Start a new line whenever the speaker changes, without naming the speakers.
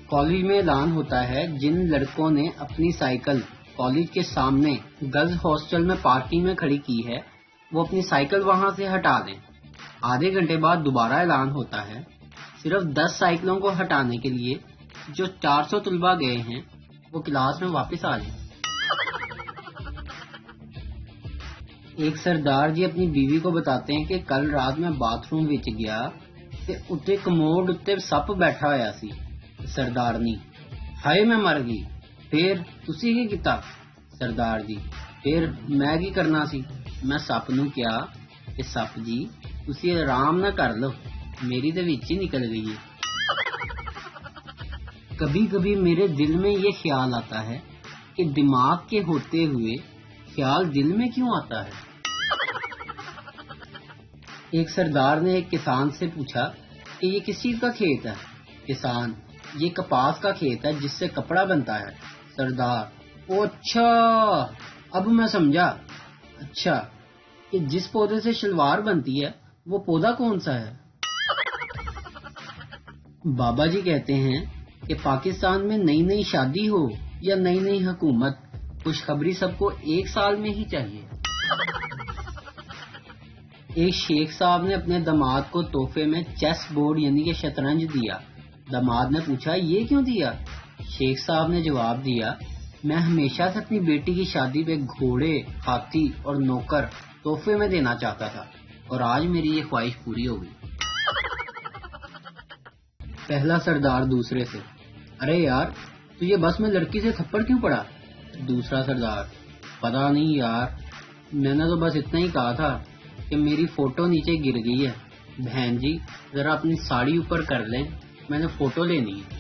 College میں اعلان ہوتا ہے جن لڑکوں نے اپنی سائیکل کالج کے سامنے گرلز ہاسٹل میں پارکنگ میں کھڑی کی ہے وہ اپنی سائیکل وہاں سے ہٹا دیں۔ آدھے گھنٹے بعد دوبارہ اعلان ہوتا ہے صرف 10 سائیکلوں کو ہٹانے کے لیے جو 400 طلبہ گئے ہیں وہ کلاس میں واپس آ جائیں۔ ایک سردار جی اپنی بیوی کو بتاتے ہیں کہ کل رات میں باتھ روم وچ گیا تے اتنے کموڈ اتنے سپ بیٹھا ہوا سی۔ سردارنی: ہائے میں مر گئی۔ پھر تسی کی کیتا؟ سردار جی: پھر میں کی کرنا سی، میں سپ نو کیا کہ سپ جی تسی آرام نہ کر لو، میری تے وچ ہی نکل گئی ہے۔ کبھی کبھی میرے دل میں یہ خیال آتا ہے کہ دماغ کے ہوتے ہوئے خیال دل میں کیوں آتا ہے؟ ایک سردار نے ایک کسان سے پوچھا کہ یہ کس چیز کا کھیت ہے؟ کسان: یہ کپاس کا کھیت ہے جس سے کپڑا بنتا ہے۔ سردار: او اچھا، اب میں سمجھا۔ اچھا، کہ جس پودے سے شلوار بنتی ہے وہ پودا کون سا ہے؟ بابا جی کہتے ہیں کہ پاکستان میں نئی نئی شادی ہو یا نئی نئی حکومت، خوشخبری سب کو ایک سال میں ہی چاہیے۔ ایک شیخ صاحب نے اپنے داماد کو تحفے میں چیس بورڈ یعنی کہ شطرنج دیا۔ داماد نے پوچھا یہ کیوں دیا؟ شیخ صاحب نے جواب دیا، میں ہمیشہ سے اپنی بیٹی کی شادی پہ گھوڑے، ہاتھی اور نوکر تحفے میں دینا چاہتا تھا اور آج میری یہ خواہش پوری ہو گئی۔ پہلا سردار دوسرے سے: ارے یار تجھے بس میں لڑکی سے تھپڑ کیوں پڑا؟ دوسرا سردار: پتا نہیں یار، میں نے تو بس اتنا ہی کہا تھا کہ میری فوٹو نیچے گر گئی ہے، بہن جی ذرا اپنی ساڑی اوپر کر لیں، میں نے فوٹو لینی ہے۔